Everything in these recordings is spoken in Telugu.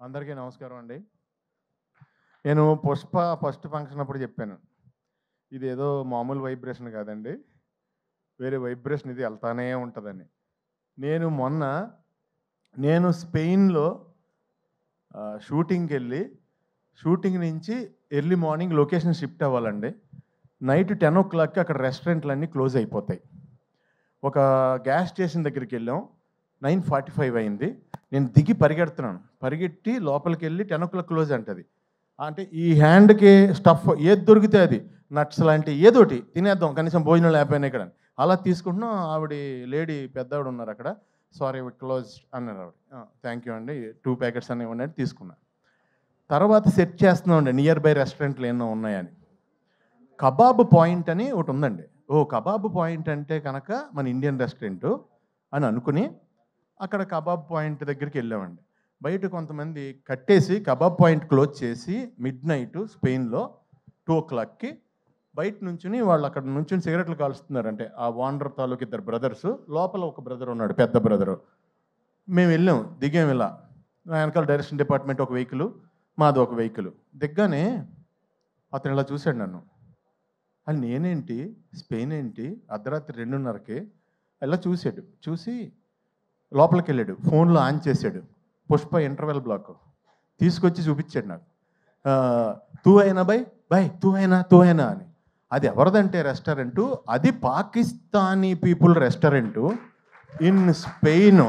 అందరికీ నమస్కారం అండి. నేను పుష్ప ఫస్ట్ ఫంక్షన్ అప్పుడు చెప్పాను. ఇదేదో మామూలు వైబ్రేషన్ కాదండి. వేరే వైబ్రేషన్ ఇది వెళ్తానే ఉంటుందని. నేను స్పెయిన్‌లో షూటింగ్ నుంచి ఎర్లీ మార్నింగ్ లొకేషన్ షిఫ్ట్ అవ్వాలండి. నైట్ 10:00కి అక్కడ రెస్టారెంట్లన్నీ క్లోజ్ అయిపోతాయి. ఒక గ్యాస్ స్టేషన్ దగ్గరికి వెళ్ళాం. 9:45 అయింది. నేను దిగి పరిగెట్టి లోపలికి వెళ్ళి 10:00 క్లోజ్ అంటది. అంటే ఈ హ్యాండ్కి స్టఫ్ ఏది దొరికితే అది నట్స్ లాంటి ఏదోటి తినేద్దాం కనీసం భోజనం లేకపోయినా ఇక్కడ అలా తీసుకుంటున్నాం. ఆవిడ లేడీ పెద్దవాడు ఉన్నారు అక్కడ. సారీ క్లోజ్ అన్నారు ఆవిడ. థ్యాంక్ యూ అండి, 2 ప్యాకెట్స్ అని ఇవ్వండి అని తీసుకున్నా. తర్వాత సెట్ చేస్తున్నాం అండి నియర్ బై రెస్టారెంట్లు ఎన్నో ఉన్నాయని. కబాబ్ పాయింట్ అని ఒకటి ఉందండి. కబాబ్ పాయింట్ అంటే కనుక మన ఇండియన్ రెస్టారెంట్ అని అనుకుని అక్కడ కబాబ్ పాయింట్ దగ్గరికి వెళ్ళామండి. బయట కొంతమంది కట్టేసి కబాబ్ పాయింట్ క్లోజ్ చేసి మిడ్నైట్ స్పెయిన్లో 2:00కి బయట నుంచుని వాళ్ళు అక్కడ నుంచుని సిగరెట్లు కాలుస్తున్నారంటే ఆ ఓనర్ తాలూకు 2 బ్రదర్స్, లోపల ఒక బ్రదర్ ఉన్నాడు పెద్ద బ్రదరు. మేము వెళ్ళాం, దిగాం. ఇలా వెనకాల డైరెక్షన్ డిపార్ట్మెంట్ ఒక వెహికల్, మాది ఒక వెహికల్. దిగ్గానే అతను ఇలా చూశాడు నన్ను. అది నేనేంటి స్పెయిన్ ఏంటి అర్ధరాత్రి 2:30కి ఇలా చూసి లోపలికి వెళ్ళాడు. ఫోన్లో ఆన్ చేశాడు. పుష్ప ఇంటర్వెల్ బ్లాక్ తీసుకొచ్చి చూపించాడు నాకు. తూ అయినా బై తూ అయినా అని. అది ఎవరిదంటే రెస్టారెంటు, అది Pakistani people restaurant in Spain.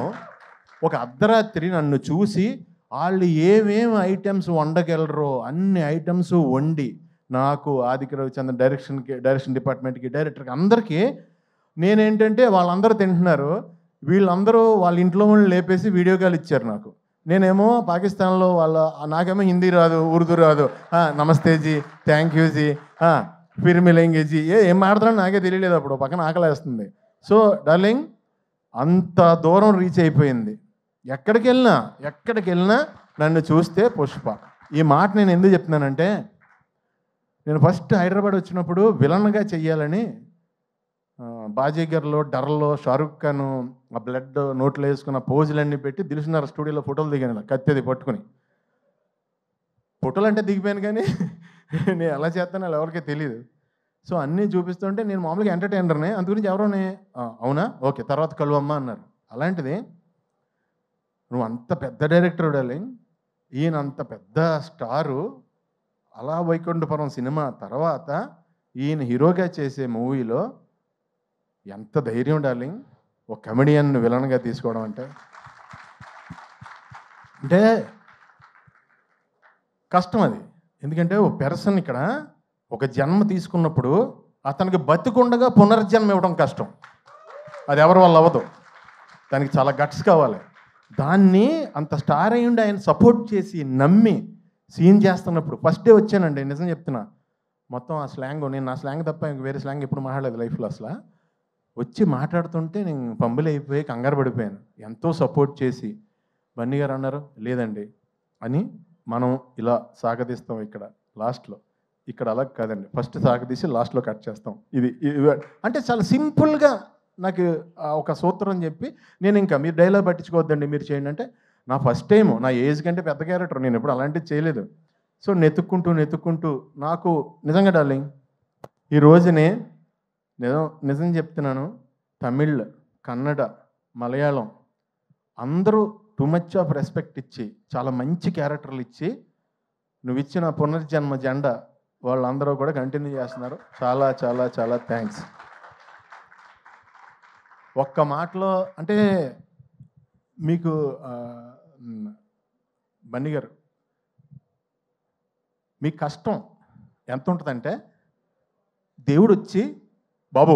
ఒక అర్ధరాత్రి నన్ను చూసి వాళ్ళు ఏమేమి ఐటమ్స్ వండగలరో అన్ని ఐటమ్స్ వండి నాకు, ఆదిత్య రవిచంద్రన్ డైరెక్షన్ డిపార్ట్మెంట్కి, డైరెక్టర్కి అందరికీ నేనేంటంటే వాళ్ళందరూ తింటున్నారు, వీళ్ళందరూ వాళ్ళ ఇంట్లో వాళ్ళు లేపేసి వీడియో కాల్ ఇచ్చారు నాకు. నేనేమో పాకిస్తాన్లో నాకేమో హిందీ రాదు, ఉర్దూ రాదు. నమస్తే G, thank you G, Phir మిలేంగే G, ఏం మాట్లాడుతున్నా నాకే తెలియలేదు. అప్పుడు పక్కన ఆకలేస్తుంది. సో డార్లింగ్ అంత దూరం రీచ్ అయిపోయింది. ఎక్కడికి వెళ్ళినా నన్ను చూస్తే పుష్ప. ఈ మాట నేను ఎందుకు చెప్తున్నానంటే, నేను ఫస్ట్ హైదరాబాద్ వచ్చినప్పుడు విలన్గా చెయ్యాలని బాజీగర్లో డర్లో షారుఖ్ ఖాన్ ఆ బ్లడ్ నోట్లో వేసుకున్న పోజులన్నీ పెట్టి దిల్సుఖ్నగర్ స్టూడియోలో ఫోటోలు దిగాను. కత్తెది పట్టుకుని ఫోటోలు అంటే దిగిపోయాను, కానీ నేను ఎలా చేస్తానో అలా ఎవరికీ తెలియదు. సో అన్నీ చూపిస్తుంటే నేను మామూలుగా ఎంటర్టైనర్ని, అందుగురించి ఎవరోనే అవునా ఓకే తర్వాత కలువమ్మా అన్నారు. అలాంటిది నువ్వు అంత పెద్ద డైరెక్టర్ డార్లింగ్, ఈయన అంత పెద్ద స్టారు, అలా వైకుంఠపురం సినిమా తర్వాత ఈయన హీరోగా చేసే మూవీలో ఎంత ధైర్యం డార్లింగ్, ఒక కమెడియన్ విలన్గా తీసుకోవడం అంటే కష్టం అది. ఎందుకంటే ఒక పెర్సన్ ఇక్కడ ఒక జన్మ తీసుకున్నప్పుడు అతనికి బతికుండగా పునర్జన్మ ఇవ్వడం కష్టం. అది ఎవరి వల్ల అవ్వదు, దానికి చాలా గట్స్ కావాలి. దాన్ని అంత స్టార్ అయ్యుండి ఆయన సపోర్ట్ చేసి నమ్మి సీన్ చేస్తున్నప్పుడు ఫస్ట్ డే వచ్చానండి, నిజం చెప్తున్నా. మొత్తం ఆ స్లాంగ్, నేను నా స్లాంగ్ తప్ప ఇంక వేరే స్లాంగ్ ఎప్పుడు మాట్లాడలేదు లైఫ్లో. అసలు వచ్చి మాట్లాడుతుంటే నేను పంబులు అయిపోయి కంగారు పడిపోయాను. ఎంతో సపోర్ట్ చేసి బన్నీ గారు అన్నారు లేదండి అని, మనం ఇలా సాగదీస్తాం ఇక్కడ లాస్ట్లో. ఇక్కడ అలా కాదండి, ఫస్ట్ సాగదీసి లాస్ట్లో కట్ చేస్తాం. ఇది అంటే చాలా సింపుల్గా నాకు ఒక సూత్రం చెప్పి, నేను ఇంకా మీరు డైలాగ్ పట్టించుకోవద్దండి మీరు చేయండి అంటే, నా ఫస్ట్ టైం, నా ఏజ్ కంటే పెద్ద క్యారెక్టర్, నేను ఎప్పుడు అలాంటివి చేయలేదు. సో నెతుక్కుంటూ నాకు నిజంగా డార్లింగ్ ఈ రోజునే నిజం చెప్తున్నాను, తమిళ్, కన్నడ, మలయాళం అందరూ టూ మచ్ ఆఫ్ రెస్పెక్ట్ ఇచ్చి చాలా మంచి క్యారెక్టర్లు ఇచ్చి నువ్వు ఇచ్చిన పునర్జన్మ జెండా వాళ్ళందరూ కూడా కంటిన్యూ చేస్తున్నారు. చాలా చాలా చాలా థ్యాంక్స్. ఒక్క మాటలో అంటే మీకు బన్నీ గారు, మీ కష్టం ఎంత ఉంటుందంటే, దేవుడు వచ్చి బాబు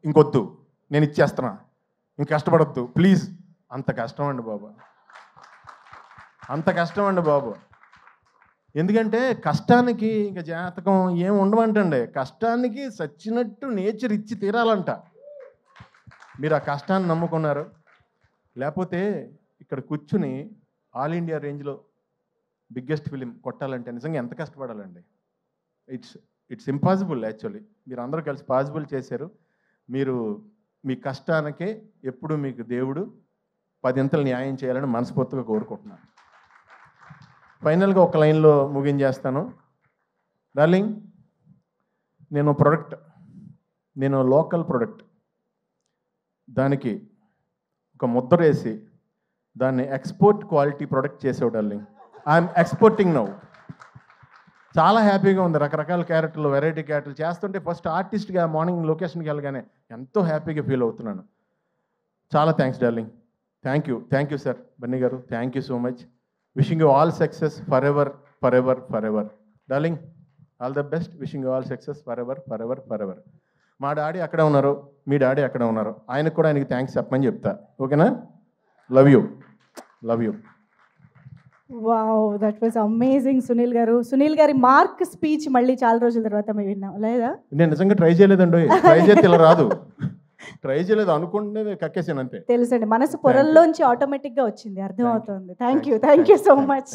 ఇంకొద్దు నేను ఇచ్చేస్తున్నా, ఇంక కష్టపడొద్దు ప్లీజ్, అంత కష్టం అండి బాబు, అంత కష్టం అండి బాబు. ఎందుకంటే కష్టానికి ఇంకా జాతకం ఏం ఉండమంటండి, కష్టానికి సచ్చినట్టు నేచర్ ఇచ్చి తీరాలంట. మీరు ఆ కష్టాన్ని నమ్ముకున్నారు. లేకపోతే ఇక్కడ కూర్చుని ఆల్ ఇండియా రేంజ్లో బిగ్గెస్ట్ ఫిలిం కొట్టాలంటే నిజంగా ఎంత కష్టపడాలండి. It's impossible actually. మీరు అందరూ కలిసి పాసిబుల్ చేశారు. మీరు మీ కష్టానికే ఎప్పుడు మీకు దేవుడు 10 ఇంతలు న్యాయం చేయాలని మనస్ఫూర్తిగా కోరుకుంటున్నాను. ఫైనల్గా ఒక లైన్లో ముగించేస్తాను. డార్లింగ్, నేను లోకల్ ప్రొడక్ట్ దానికి ఒక ముద్ర వేసి దాన్ని ఎక్స్పోర్ట్ క్వాలిటీ ప్రొడక్ట్ చేసావు డార్లింగ్. I'm exporting now. చాలా హ్యాపీగా ఉంది. రకరకాల క్యారెక్టర్లు, వెరైటీ క్యారెక్టర్లు చేస్తుంటే ఫస్ట్ ఆర్టిస్ట్గా మార్నింగ్ లొకేషన్కి వెళ్ళగానే ఎంతో హ్యాపీగా ఫీల్ అవుతున్నాను. చాలా thanks darling. Thank you sir Bunny గారు. Thank you so much. Wishing you all success forever forever forever. Darling, all the best. Wishing you all success forever forever forever. మా డాడీ అక్కడే ఉన్నారు, మీ డాడీ అక్కడే ఉన్నారు. ఆయనకు కూడా ఆయనకి థ్యాంక్స్ చెప్పమని చెప్తా. ఓకేనా? Love you. Wow, that was amazing Sunil గారు. సునీల్ గారి మార్క్ స్పీచ్ మళ్ళీ చాలా రోజుల తర్వాత మేము విన్నాం లేదా? నేను నిజంగా ట్రై చేయలేదండి. ట్రై చేస్తే ఇలా రాదు. ట్రై చేయలేదు, అనుకుంటే కక్కేసాను అంతే. తెలుసండి, మనసు పొరల్లోంచి ఆటోమేటిక్గా వచ్చింది, అర్థమవుతుంది. Thank you so much.